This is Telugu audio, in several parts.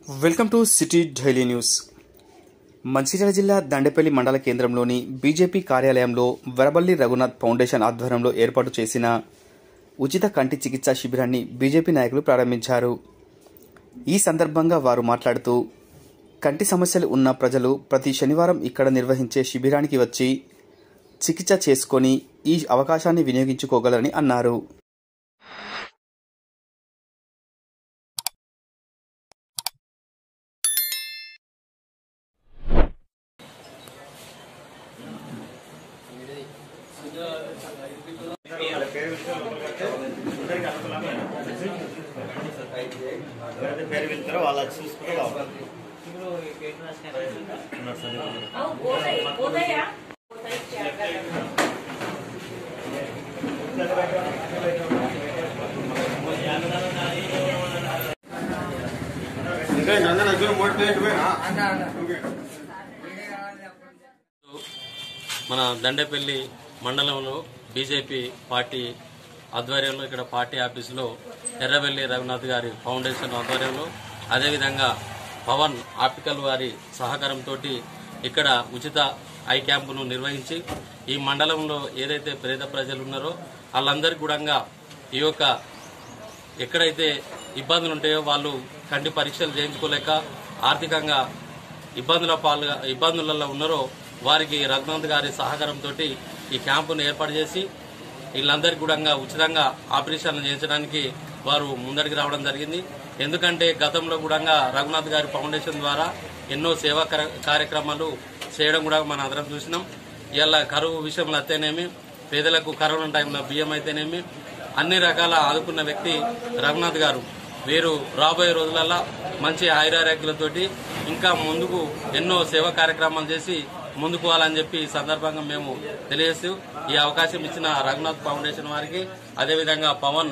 Welcome to city daily news. Mancherial జిల్లా దండేపల్లి మండల కేంద్రంలోని బీజేపీ కార్యాలయంలో వరబల్లి రఘునాథ్ ఫౌండేషన్ ఆధ్వర్యంలో ఏర్పాటు చేసిన ఉచిత కంటి చికిత్సా శిబిరాన్ని బీజేపీ నాయకులు ప్రారంభించారు. ఈ సందర్భంగా వారు మాట్లాడుతూ కంటి సమస్యలు ఉన్న ప్రజలు ప్రతి శనివారం ఇక్కడ నిర్వహించే శిబిరానికి వచ్చి చికిత్స చేసుకొని ఈ అవకాశాన్ని వినియోగించుకోగలరని అన్నారు. మన దండేపల్లి మండలంలో బీజేపీ పార్టీ ఆధ్వర్యంలో ఇక్కడ పార్టీ ఆఫీసులో ఎర్రబెల్లి రఘునాథ్ గారి ఫౌండేషన్ ఆధ్వర్యంలో అదేవిధంగా పవన్ ఆప్టికల్ వారి సహకారంతో ఇక్కడ ఉచిత ఐ క్యాంపును నిర్వహించి ఈ మండలంలో ఏదైతే పేద ప్రజలు ఉన్నారో వాళ్ళందరికీ కూడా ఈ యొక్క ఎక్కడైతే ఇబ్బందులు ఉంటాయో వాళ్ళు కంటి పరీక్షలు చేయించుకోలేక ఆర్థికంగా ఇబ్బందులలో ఉన్నారో వారికి రఘునాథ్ గారి సహకారంతో ఈ క్యాంపును ఏర్పాటు చేసి వీళ్ళందరికీ కూడా ఉచితంగా ఆపరేషన్లు చేయించడానికి వారు ముందడికి రావడం జరిగింది. ఎందుకంటే గతంలో కూడా రఘునాథ్ గారి ఫౌండేషన్ ద్వారా ఎన్నో సేవా కార్యక్రమాలు చేయడం కూడా మనం అందరం చూసినాం. ఇలా కరువు విషయంలో అయితేనేమి, పేదలకు కరోనా టైంలో బియ్యం అయితేనేమి అన్ని రకాల ఆదుకున్న వ్యక్తి రఘునాథ్ గారు. వీరు రాబోయే రోజులలో మంచి ఆయురారోగ్యాలతోటి ఇంకా ముందుకు ఎన్నో సేవా కార్యక్రమాలు చేసి ముందుకు పోవాలని చెప్పి ఈ సందర్భంగా మేము తెలియజేస్తూ ఈ అవకాశం ఇచ్చిన రఘునాథ్ ఫౌండేషన్ వారికి అదేవిధంగా పవన్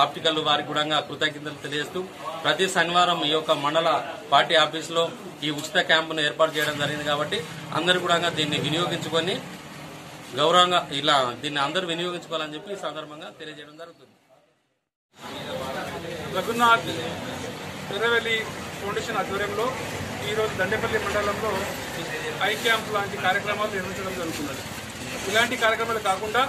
ఆప్టికల్ వారికి కూడా కృతజ్ఞతలు తెలియజేస్తూ ప్రతి శనివారం ఈ యొక్క మండల పార్టీ ఆఫీసులో ఈ ఉచిత క్యాంపును ఏర్పాటు చేయడం జరిగింది. కాబట్టి అందరూ కూడా దీన్ని వినియోగించుకొని గౌరవంగా దీన్ని అందరూ వినియోగించుకోవాలని చెప్పి ఈ సందర్భంగా తెలియజేయడం జరుగుతుంది. రఘునాథ్ ఎర్రబెల్లి ఫౌండేషన్ ఆధ్వర్యంలో ఈరోజు దండేపల్లి మండలంలో ఐ క్యాంప్ లాంటి కార్యక్రమాలు నిర్వహించడం జరుగుతున్నది. ఇలాంటి కార్యక్రమాలు కాకుండా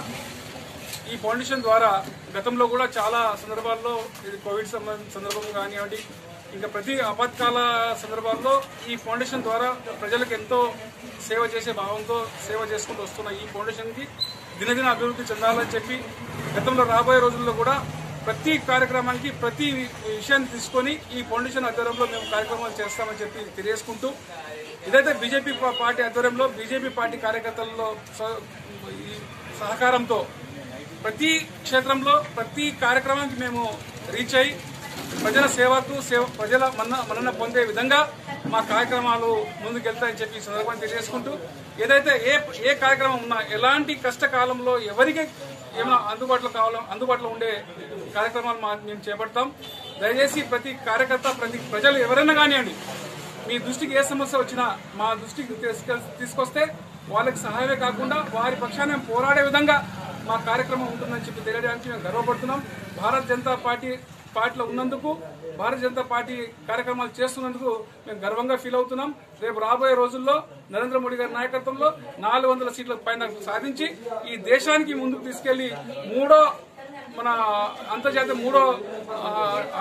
ఈ ఫౌండేషన్ ద్వారా గతంలో కూడా చాలా సందర్భాల్లో ఇది కోవిడ్ సందర్భం కానివ్వండి, ఇంకా ప్రతి ఆపత్కాల సందర్భాల్లో ఈ ఫౌండేషన్ ద్వారా ప్రజలకు ఎంతో సేవ చేసే భావంతో సేవ చేసుకుంటూ వస్తున్న ఈ ఫౌండేషన్కి దినదిన అభివృద్ధి చెందాలని చెప్పి గతంలో రాబోయే రోజుల్లో కూడా ప్రతి కార్యక్రమానికి ప్రతి విషయాన్ని తీసుకొని ఈ ఫౌండేషన్ ఆధ్వర్యంలో మేము కార్యక్రమాలు చేస్తామని చెప్పి తెలియజేసుకుంటూ ఇదైతే బీజేపీ పార్టీ ఆధ్వర్యంలో బీజేపీ పార్టీ కార్యకర్తలలో సహకారంతో ప్రతి క్షేత్రంలో ప్రతి కార్యక్రమానికి మేము రీచ్ అయ్యి ప్రజల సేవకు ప్రజల మన్నన పొందే విధంగా మా కార్యక్రమాలు ముందుకెళ్తాయని చెప్పి ఈ సందర్భాన్ని తెలియజేసుకుంటూ ఏదైతే ఏ కార్యక్రమం ఉన్నా ఎలాంటి కష్టకాలంలో ఎవరికి ఏమైనా అందుబాటులో ఉండే కార్యక్రమాలు మేము చేపడతాం. దయచేసి ప్రతి కార్యకర్త ప్రతి ప్రజలు ఎవరైనా కానివ్వండి మీ దృష్టికి ఏ సమస్య వచ్చినా మా దృష్టికి తీసుకొస్తే వాళ్ళకి సహాయమే కాకుండా వారి పక్షాన్ని పోరాడే విధంగా మా కార్యక్రమం ఉంటుందని చెప్పి తెలియడానికి మేము గర్వపడుతున్నాం. భారతీయ జనతా పార్టీలో ఉన్నందుకు భారతీయ జనతా పార్టీ కార్యక్రమాలు చేస్తున్నందుకు మేము గర్వంగా ఫీల్ అవుతున్నాం. రేపు రాబోయే రోజుల్లో నరేంద్ర మోడీ గారి నాయకత్వంలో 400 సీట్ల పైన సాధించి ఈ దేశానికి ముందుకు తీసుకెళ్లి మన అంతర్జాతీయ మూడో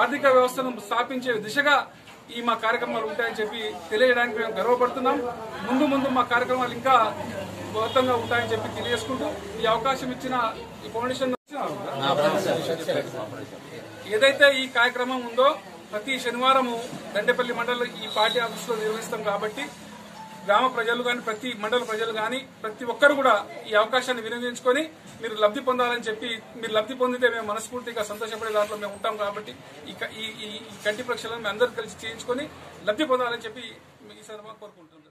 ఆర్థిక వ్యవస్థను స్థాపించే దిశగా ఈ మా కార్యక్రమాలు ఉంటాయని చెప్పి తెలియజేయడానికి మేము గర్వపడుతున్నాం. ముందు మా కార్యక్రమాలు ఇంకా గౌరవంగా ఉంటాయని చెప్పి తెలియజేసుకుంటూ ఈ అవకాశం ఇచ్చిన ఈ ఫౌండేషన్ ఏదైతే ఈ కార్యక్రమం ఉందో ప్రతి శనివారము దండేపల్లి మండలం ఈ పార్టీ ఆఫీసులో నిర్వహిస్తాం. కాబట్టి గ్రామ ప్రజలు కానీ ప్రతి మండల ప్రజలు కానీ ప్రతి ఒక్కరు కూడా ఈ అవకాశాన్ని వినియోగించుకొని మీరు లబ్ధి పొందాలని చెప్పి మీరు లబ్ధి పొందితే మేము మనస్ఫూర్తిగా సంతోషపడే దాంట్లో మేము ఉంటాం. కాబట్టి ఈ కంటి పరీక్షలను మేము అందరూ కలిసి చేయించుకొని లబ్ధి పొందాలని చెప్పి ఈ సందర్భంగా కోరుకుంటున్నాం.